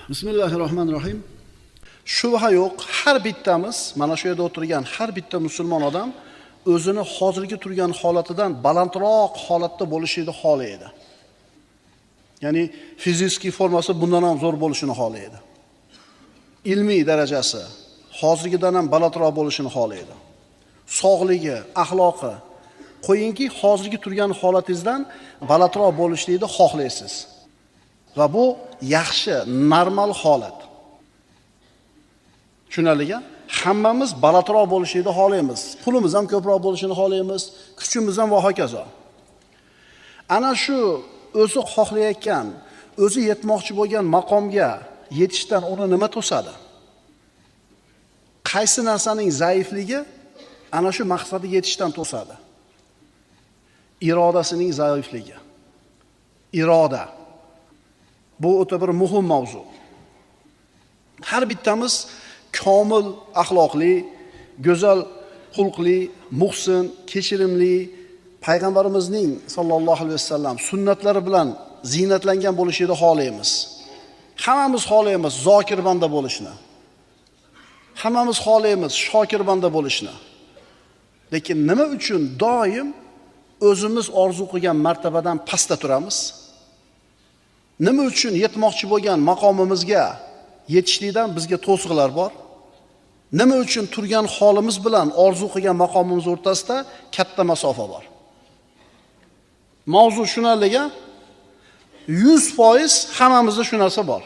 Bismillahirrohmanirrohim. Shubha yo'q, har bittamiz, mana shu yerda o'tirgan har bitta musulmon odam o'zini hozirgi turgan holatidan balandroq holatda bo'lishini xohlaydi. Ya'ni fiziki formasi bundan ham zo'r bo'lishini xohlaydi. Ilmiy darajasi hozirgidan ham balandroq bo'lishini xohlaydi. Sog'ligi, axloqi, qo'yingki hozirgi turgan holatingizdan balandroq bo'lishni xohlaysiz. Va bu yaxshi, normal holat. Tushunarlimi? Hammamiz balandroq bo'lishni xohlaymiz. Pulimiz ham ko'proq bo'lishini xohlaymiz, kuchimiz ham va hokazo. Ana shu o'zi xohlayotgan, o'zi yetmoqchi bo'lgan maqomga yetishdan uni nima to'sadi? Qaysi narsaning zaifligi ana shu maqsadga yetishdan to'sadi? Irodasining zaifligi. Iroda. Bu o'ta bir muhim mavzu. Har bittamiz komil axloqli, go'zal xulqli, muhsin, kechirimli, payg'ambarimizning sallallohu alayhi vasallam sunnatlari bilan ziynatlangan bo'lishini xohlaymiz. Hammamiz xohlaymiz zokir banda bo'lishni. Hammamiz xohlaymiz shokir banda bo'lishni. Lekin nima uchun doim o'zimiz orzu qilgan martabadan pastda turamiz? Nima uchun yetmoqchi bo'lgan maqomimizga yetishlikdan bizga to'siqlar bor? Nima uchun turgan holimiz bilan orzu qilgan maqomimiz o'rtasida katta masofa bor? Mavzu shunaligi, 100% hammamizda shu narsa bor.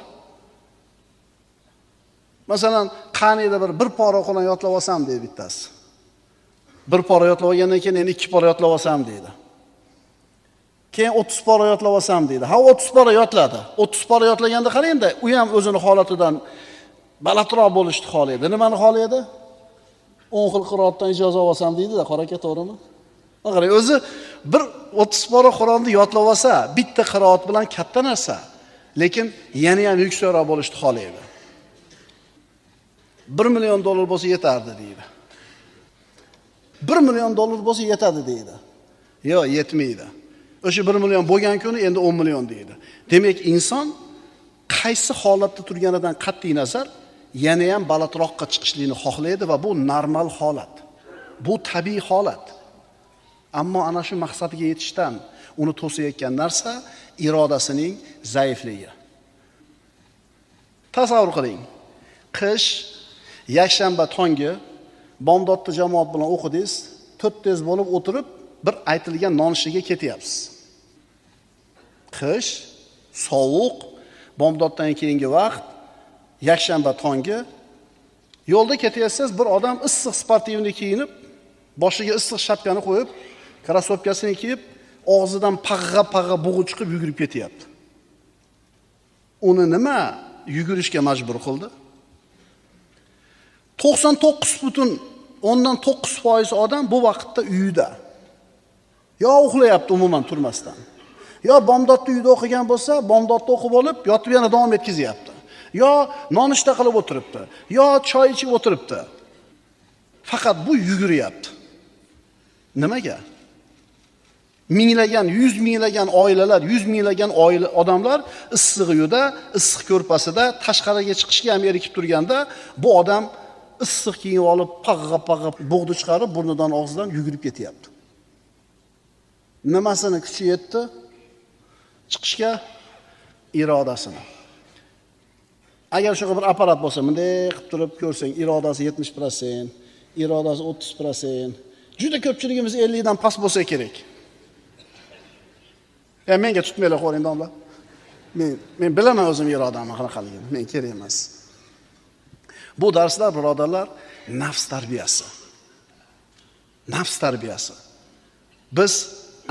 Masalan, qaniyda bir pora Qur'on yodlab olsam deydi bittasi. Bir pora yodlab olgandan keyin endi 2 pora yodlab olsam deydi. Keyin 30 pora yodlab olsam deydi. Ha 30 pora yodladi. 30 pora yodlaganda qarangda, u ham o'zini holatidan balandroq bo'lishni xohlaydi. Nimani xohlaydi? 10 xil qiroatdan ijozat olsam deydi-da, qora aka, to'g'rimi? Qarang, o'zi bir 30 pora Qur'onni yodlab olsa, bitta qiroat bilan katta narsa, lekin yana ham yuksakroq bo'lishni xohlaydi. $1 million bo'lsa yetardi deydi. $1 million bo'lsa yetadi deydi. Yo'q, yetmaydi. O'sha 1 million bo'lgan kuni endi 10 million deydi. Demak, inson qaysi holatda turganidan qat'iy nazar yana ham balandroqqa chiqishlikni xohlaydi va bu normal holat. Bu tabiiy holat. Ammo ana shu maqsadga yetishdan uni to'sayotgan narsa irodasining zaifligi. Tasavvur qiling. Qish, yakshanba tongi bomdodda jamoat bilan o'qidingiz, 4 tez bo'lib o'tirib bir aytilgan nonushtaga ketyapsiz. Qish, sovuq, bomdoddan keyingi vaqt, yakshanba tongi yo'lda ketyapsiz, bir odam issiq sportivni kiyinib, boshiga issiq shapkani qo'yib, krossovkasini kiyib, og'zidan pag'a bug'i chiqib yugurib ketyapti. Uni nima yugurishga majbur qildi? 99.9% odam bu vaqtda uyida. Yo uxlayapti umuman turmasdan. Yo bomdodda uyda o'qigan bo'lsa, bomdodda o'qib olib, yotib yana davom etkazyapti. Yo nonushta qilib o'tiribdi, yo choy ichib o'tiribdi. Faqat bu yuguryapti. Nimaga? Minglagan, 100 minglagan oilalar, 100 minglagan odamlar issiq uyida, issiq ko'rpasida tashqariga chiqishga ham erikib turganda, bu odam issiq kiyib olib, pag'a bug'ni chiqarib, burnidan og'zidan yugurib ketyapti. Nimasini kuchi yetdi? Chiqishga irodasini. Agar shunaqa bir apparat bo'lsa, bunday qilib turib ko'rsang, irodasi 70%, irodasi 30%, juda ko'pchiligimiz 50 dan past bo'lsa kerak. Menga tutmaylar qo'ying domla. Men bilaman o'zim irodamni qanaqaligini, men kerak emas. Bu darslar, birodarlar, nafs tarbiyasi. Nafs tarbiyasi. Biz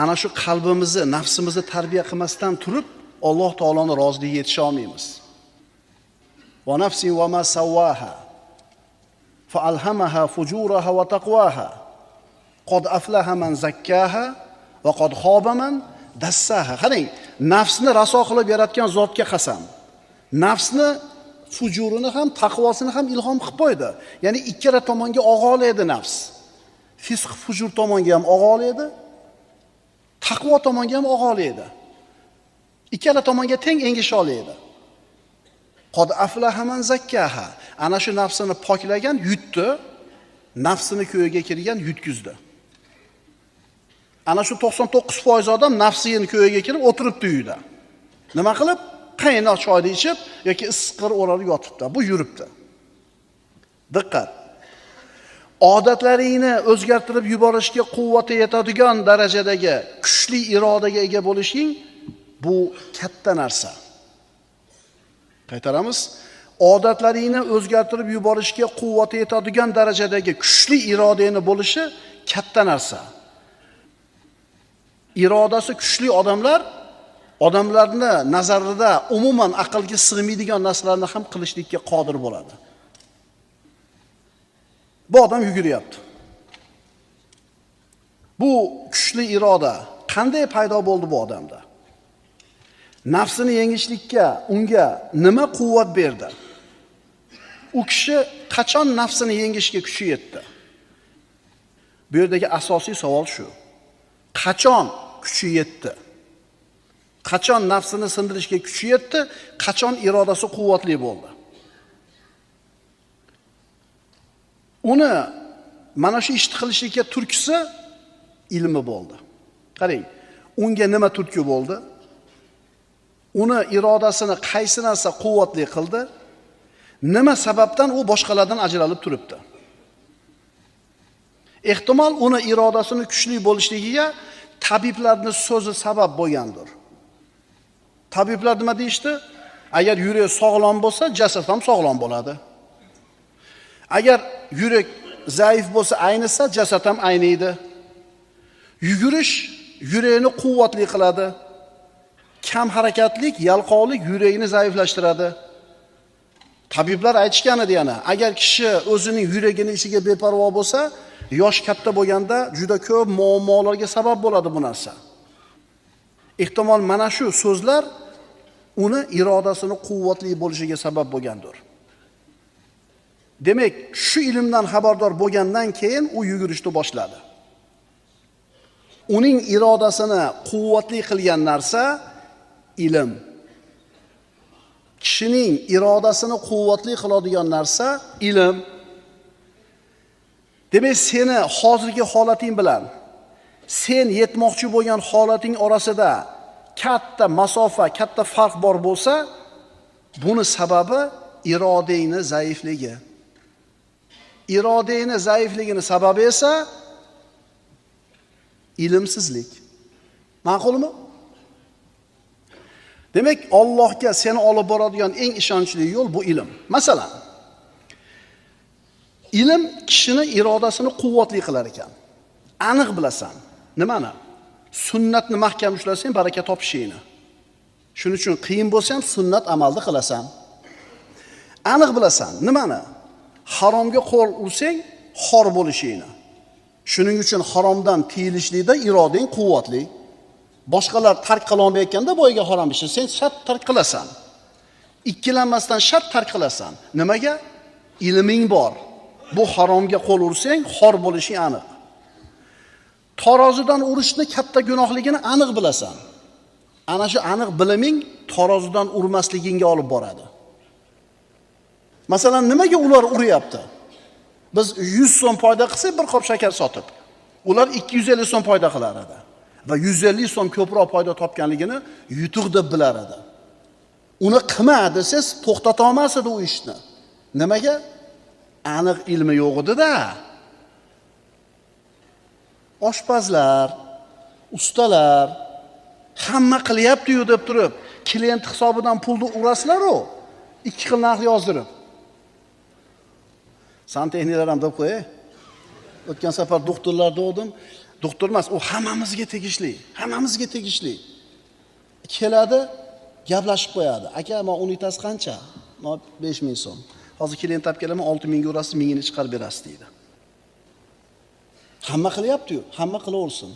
ana shu qalbimizni, nafsimizni tarbiya qilmasdan turib, Alloh taoloning roziligiga yetisha olmaymiz. Va nafsin va ma sawaha fa alhamaha fujuraha va taqwaha. Qad aflaha man zakkaha va qad khaba man dassaha. Qarang, nafsni raso qilib yaratgan zotga qasam. Nafsni fujurini ham, taqvosini ham ilhom qilib qo'ydi. Ya'ni ikkala tomonga og'olaydi nafs. Fisq fujur tomonga ham og'olaydi, taqvo tomonga ham og'olaydi. Ikkala tomonga teng engisha oladi. Qod aflaha man zakkaha. Ana shu nafsini poklagan yutdi, nafsini ko'yiga kirgan yutkizdi. Ana shu 99% odam nafsini ko'yiga kirib o'tiribdi uyda. Nima qilib? Qaynoq choyni ichib yoki issiqqa o'ralib yotibdi. Bu yuribdi. Diqqat. Odatlaringni o'zgartirib yuborishga quvvati yetadigan darajadagi kuchli irodaga ega bo'lishing bu katta narsa. Qaytaramiz. Odatlaringni o'zgartirib yuborishga quvvati yetadigan darajadagi kuchli irodani bo'lishi katta narsa. Irodasi kuchli odamlarni nazarida umuman aqlga sig'maydigan narsalarni ham qilishlikka qodir bo'ladi. Bu odam yuguryapti. Bu kuchli iroda qanday paydo bo'ldi bu odamda? Nafsini yengishlikka unga nima quvvat berdi? U kishi qachon nafsini yengishga kuchi yetdi? Bu yerdagi asosiy savol shu. Qachon kuchi yetdi? Qachon nafsini sindirishga kuchi yetdi? Qachon irodasi quvvatli bo'ldi? Uni mana shu ishni qilishlikka turtki ilmi bo'ldi. Qarang, unga nima turtki bo'ldi? Uni irodasini qaysi narsa quvvatli qildi? Nima sababdan u boshqalardan ajralib turibdi? Ehtimol uni irodasini kuchli bo'lishligiga tabiblarning so'zi sabab bo'lgandir. Tabiblar nima deyishdi? Agar yurak sog'lom bo'lsa, jasad ham sog'lom bo'ladi. Agar yurak zaif bo'lsa, aynisa, jasad ham ayniydi. Yugurish yurakni quvvatli qiladi. Kam harakatlik, yalqovlik yurakni zaiflashtiradi. Tabiblar aytishgan edi yana, agar kishi o'zining yuragining ishiga beparvo bo'lsa, yosh katta bo'lganda juda ko'p muammolarga sabab bo'ladi bu narsa. Ehtimol mana shu so'zlar uni irodasini quvvatli bo'lishiga sabab bo'lgandir. Demak, shu ilmdan xabardor bo'lgandan keyin u yugurishni boshladi. Uning irodasini quvvatli qilgan narsa ilm. Kishining irodasini quvvatli qiladigan narsa ilm. Demak, seni hozirgi holating bilan sen yetmoqchi bo'lgan holating orasida katta masofa, katta farq bor bo'lsa, buni sababi irodangning zaifligi. Irodangning zaifligini sababi esa ilmsizlik. Ma'qulmi? Demak, Allohga seni olib boradigan eng ishonchli yo'l bu ilm. Masalan, ilm kishini irodasini quvvatli qilar ekan. Aniq bilasan. Nimani? Sunnatni mahkam ushlasang, baraka topishingni. Shuning uchun qiyin bo'lsa ham sunnat amalni qilasan. Aniq bilasan. Nimani? Haromga qo'l ursang, xor bo'lishingni. Shuning uchun haromdan tiyilishlikda irodang quvvatli. Boshqalar tark qila olmayotganda boyiga harom ishni sen shart tark qilasan. Ikkilanmasdan shart tark qilasan. Nimaga? Ilming bor. Bu haromga qo'l ursang, xor bo'lishing aniq. Tarozidan urishni katta gunohligini aniq bilasan. Ana shu aniq biliming tarozidan urmasligingga olib boradi. Masalan, nimaga ular uryapti? Biz 100 so'm foyda qilsak, bir qop shakar sotib, ular 250 so'm foyda qilar edi va 150 so'm ko'proq foyda topganligini yutuq deb bilar edi. Uni qilma desiz, to'xtata olmas edi u ishni. Nimaga? Aniq ilmi yo'q edi-da. Oshpazlar, ustalar hamma qilyapti-yu deb turib, klient hisobidan pulni urasizlar-ku, ikki xil narx yozdirib. Santexniklar ham deb qo'y. O'tgan safar doktorlarda o'dim. Doktor emas, u hammamizga tegishli. Hammamizga tegishli. Keladi, gaplashib qo'yadi. Aka, men unitasi qancha? 5000 so'm. Hozir klient olib kelaman, 6000 ga urasiz, 1000 ni chiqarib berasiz deydi. Hamma qilyapti-yu, hamma qilaversin.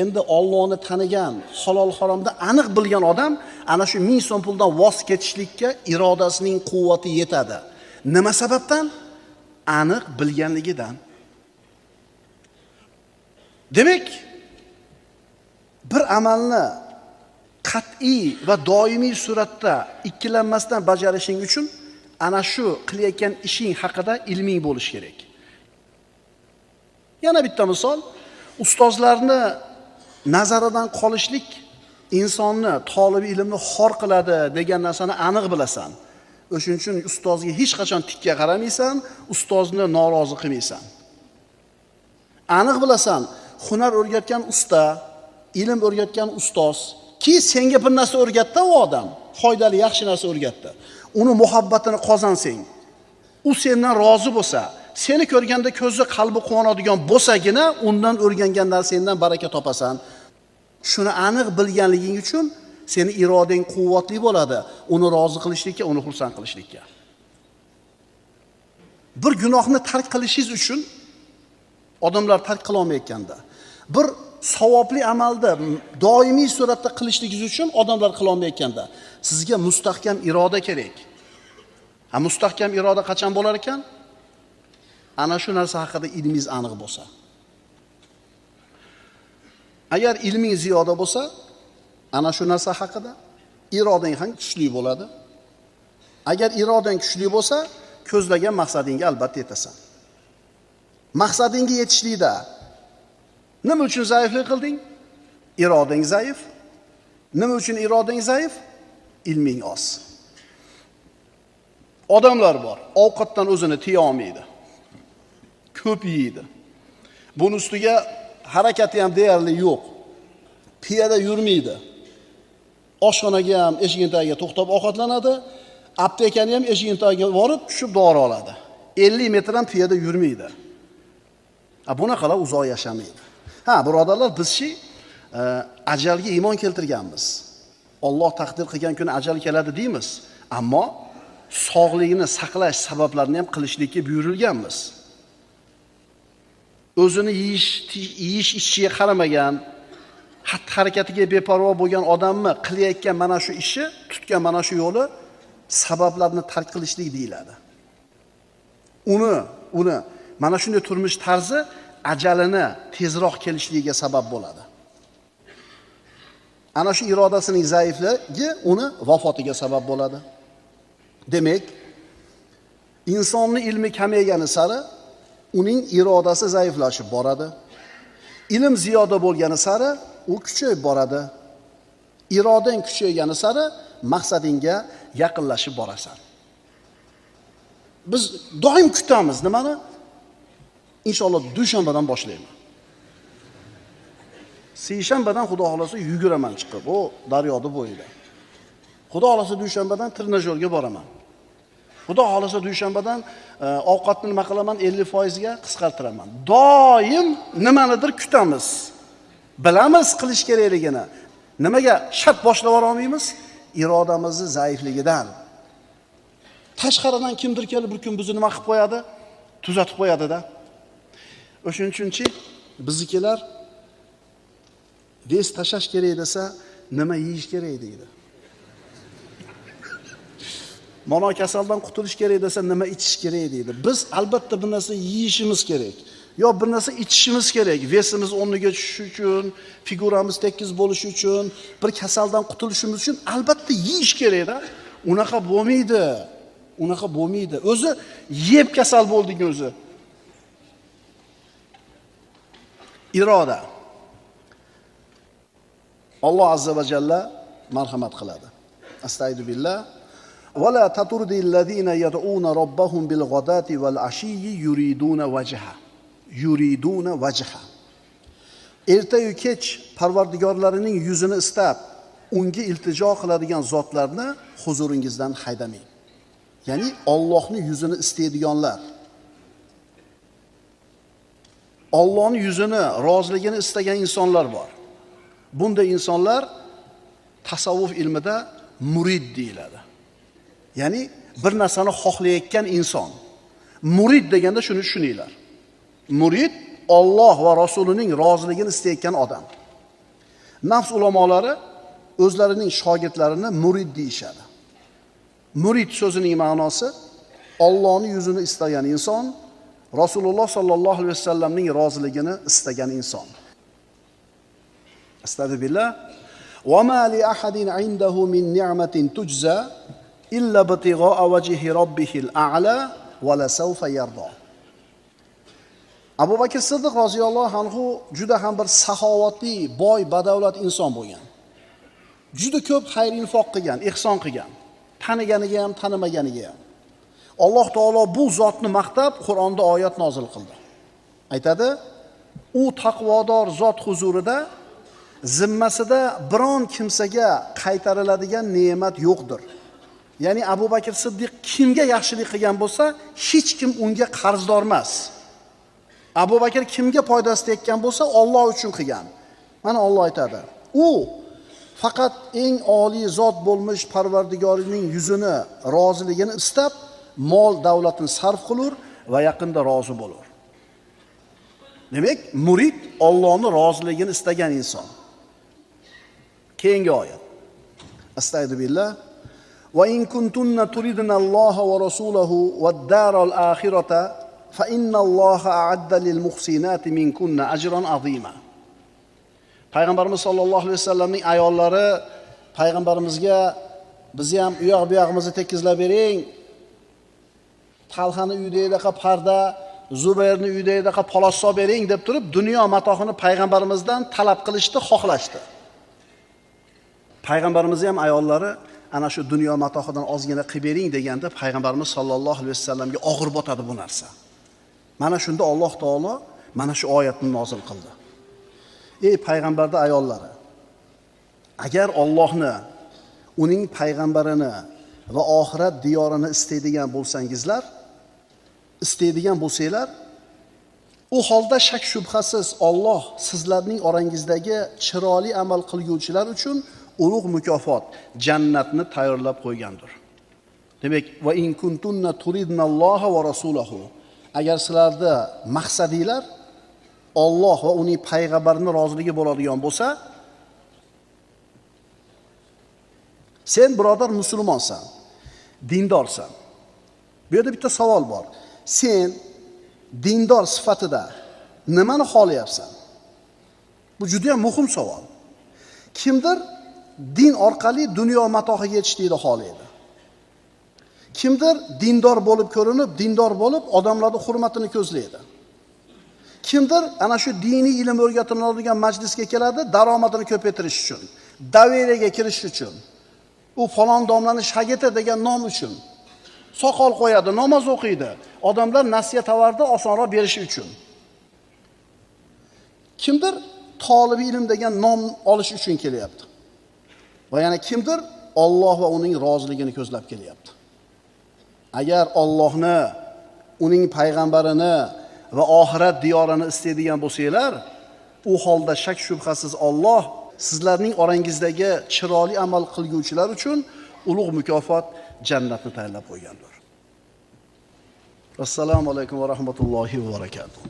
Endi Allohni tanigan, halol haromda aniq bilgan odam ana shu 1000 so'm puldan voz kechishlikka irodasining quvvati yetadi. Nima sababdan? Aniq bilganligidan. Demak, bir amalni qat'iy va doimiy suratda ikkilanmasdan bajarishing uchun ana shu qilayotgan ishing haqida ilming bo'lish kerak. Yana bitta misol, ustozlarni nazaridan qolishlik insonni, talab ilmni xor qiladi degan narsani aniq bilasan. O'shuning uchun ustozga hech qachon tikka qaramaysan, ustozni norozi qilmaysan. Aniq bilasan, hunar o'rgatgan usta, ilm o'rgatgan ustoz ki senga bir narsa o'rgatdi u odam, foydali, yaxshi narsa o'rgatdi. Uni muhabbatini qozansang, u sendan rozi bo'lsa, seni ko'rganda ko'zi, qalbi quvonadigan bo'lsagina undan o'rgangan narsangdan baraka topasan. Shuni aniq bilganliging uchun seni irodang quvvatli bo'ladi, uni rozi qilishlikka, uni xursand qilishlikka. Bir gunohni tark qilishingiz uchun odamlar tark qila olmayotganda, bir savobli amalda doimiy suratda qilishligingiz uchun odamlar qila olmayotganda, sizga mustahkam iroda kerak. Mustahkam iroda qachon bo'lar ekan? Ana shu narsa haqida ilmingiz aniq bo'lsa. Agar ilming ziyoda bo'lsa, ana shu narsa haqida irodang ham kuchli bo'ladi. Agar irodang kuchli bo'lsa, ko'zlagan maqsadingga albatta yetasan. Maqsadingga yetishlikda nima uchun zaiflik qilding? Irodang zaif. Nima uchun irodang zaif? Ilming oz. Odamlar bor, ovqatdan o'zini tiya olmaydi. Ko'p yeydi. Buning ustiga harakati ham deyarli yo'q. Piyoda yurmaydi. Oshxonaga ham eshiging tagiga to'xtab ovqatlanadi. Aptekani ham eshiging tagiga borib, tushib dori oladi. 50 metr ham piyoda yurmaydi. Bunaqalar uzoq yashamaydi. Birodarlar, bizchi ajalga iymon keltirganmiz. Alloh taqdir qilgan kuni ajal keladi deymiz. Ammo sog'ligini saqlash sabablarini ham qilishlikka buyurilganmiz. O'zini yeyish ichiga qaramagan, xatti-harakatiga beparvo bo'lgan odamni qilayotgan mana shu ishi, tutgan mana shu yo'li sabablarni tark qilishlik deyiladi. Uni mana shunday turmush tarzi ajalini tezroq kelishligiga sabab bo'ladi. Ana shu irodasining zaifligi uni vafotiga sabab bo'ladi. Demak, insonning ilmi kamaygani sari uning irodasi zaiflashib boradi. Ilm ziyoda bo'lgani sari u kuchayib boradi. Irodang kuchaygani sari maqsadingga yaqinlashib borasan. Biz doim kutamiz nimani? Inshaalloh dushanbadan boshlayman. Seshanbadan xudo xolasa yuguraman chiqib, o daryoda bo'yida. Xudo xolasa dushanbadan trenajyorga boraman. Xudo xolasa dushanbadan ovqatni nima qilaman 50% ga qisqartiraman. Doim nimanidir kutamiz. Bilamiz qilish kerakligini. Nimaga shart boshlab olmaymiz? Irodamizning zaifligidan. Tashqaridan kimdir kelib bir kun bizni nima qilib qo'yadi? Tuzatib qo'yadi-da. O'shuning uchunchi biznikilar vez tashlash kerak desa, nima yeyish kerak deydi. Mana kasaldan qutulish kerak desa, nima ichish kerak deydi. Biz albatta bir narsa yeyishimiz kerak. Yo bir narsa ichishimiz kerak. Vesimiz o'rniga tushishi uchun, figuramiz tekis bo'lishi uchun, bir kasaldan qutulishimiz uchun albatta yeyish kerak-da. Unaqa bo'lmaydi. Unaqa bo'lmaydi. O'zi yeb kasal bo'lding o'zi. Iroda. Alloh azza va jalla marhamat qiladi. Astagfirullah. Va la taturdil ladina yad'una robbahum bil ghadati wal ashiyyi yuriduna wajha. Yuriduna wajha. Erta-yu kech Parvardigorlarining yuzini istab, unga iltijo qiladigan zotlarni huzuringizdan haydamang. Ya'ni Allohning yuzini istaydiganlar. Allohning yuzini, roziligini istagan insonlar bor. Bunday insonlar tasavvuf ilmida murid deyiladi. Ya'ni bir narsani xohlayotgan inson. Murid deganda shuni tushuninglar. Murid Alloh va Rasulining roziligini istayotgan odam. Nafs ulamolari o'zlarining shogirdlarini murid deyishadi. Murid so'zining ma'nosi Allohning yuzini istagan inson, Rasululloh sallallohu alayhi vasallamning roziligini istagan inson. Astagfirullah. Va ma li ahadin indahu min ni'matin tujza illa ibtigha'a wajhi robbihil a'la va la sawfa yarda. Abu Bakr Siddiq roziyallohu anhu juda ham bir saxovatli, boy, badavlat inson bo'lgan. Juda ko'p xayr-infoq qilgan, ihson qilgan. Taniganiga ham, tanimaganiga ham. Alloh taolo bu zotni maqtab Qur'onda oyat nozil qildi. Aytadi: "U taqvodor zot huzurida zimmasida biron kimsaga qaytariladigan ne'mat yo'qdir." Ya'ni Abu Bakr Siddiq kimga yaxshilik qilgan bo'lsa, hech kim unga qarzdor emas. Abu Bakr kimga foydasi tekkan bo'lsa, Alloh uchun qilgan. Mana Alloh aytadi: "U faqat eng oliy zot bo'lmish Parvardigorining yuzini, roziligini istab, mol davlatini sarf qilur va yaqinda rozi bo'lur." Demak, murid Allohning roziligini istagan inson. Keyingi oyat. Astagfirullah. Va in kuntunna turidna Alloha va rasulahu wad-daral akhirata fa innalloha a'adda lil muhsinati minkunna ajran azima. Payg'ambarimiz sollallohu alayhi vasallamning ayollari payg'ambarimizga bizni ham u yoq bu yog'imizni tekizlab bering. Talhani uyidaqa parda, Zubayrni uyidaqa polos solib bering deb turib, dunyo matohini payg'ambarimizdan talab qilishdi, xohlashdi. Payg'ambarimiz ham ayollari ana shu dunyo matohidan ozgina qilib bering deganda payg'ambarimiz sollallohu alayhi vasallamga og'ir botadi bu narsa. Mana shunda Alloh taolo mana shu oyatni nozil qildi. Ey payg'ambarning ayollari, agar Allohni, uning payg'ambarini va oxirat diyorini istaydigan bo'lsanglar, u holda shak shubhasiz Alloh sizlarning orangizdagi chiroyli amal qilguvchilar uchun ulug' mukofot, jannatni tayyorlab qo'ygandir. Demak, va in kuntunna turidnalloha va rasulahu. Agar sizlarda maqsadinglar Alloh va uning payg'ambarining roziligi bo'ladigan bo'lsa, sen birodar musulmonsan, dindorsan. Bu yerda bitta savol bor. Sen dindor sifatida nimani xohlayapsan? Bu juda ham muhim savol. Kimdir din orqali dunyo matohiga yetishni xohlaydi. Kimdir dindor bo'lib ko'rinib, dindor bo'lib odamlarning hurmatini ko'zlaydi. Kimdir ana shu diniy ilm o'rgatiladigan majlisga keladi, daromadini ko'paytirish uchun, daveriyaga kirish uchun, u falon domlani shagirdi degan nom uchun soqol qo'yadi, namoz o'qiydi, odamlar nasiya-tavarda osonroq berishi uchun. Kimdir tolibi ilm degan nom olish uchun kelyapti. Va yana kimdir Alloh va uning roziligini ko'zlab kelyapti. Agar Allohni, uning payg'ambarini va oxirat diyorini istaydigan bo'lsanglar, u holda shak shubhasiz Alloh sizlarning orangizdagi chiroyli amal qilguvchilar uchun ulug' mukofot, jannatni tayyorlab qo'ygandir. Assalomu alaykum va rahmatullohi va barakatuh.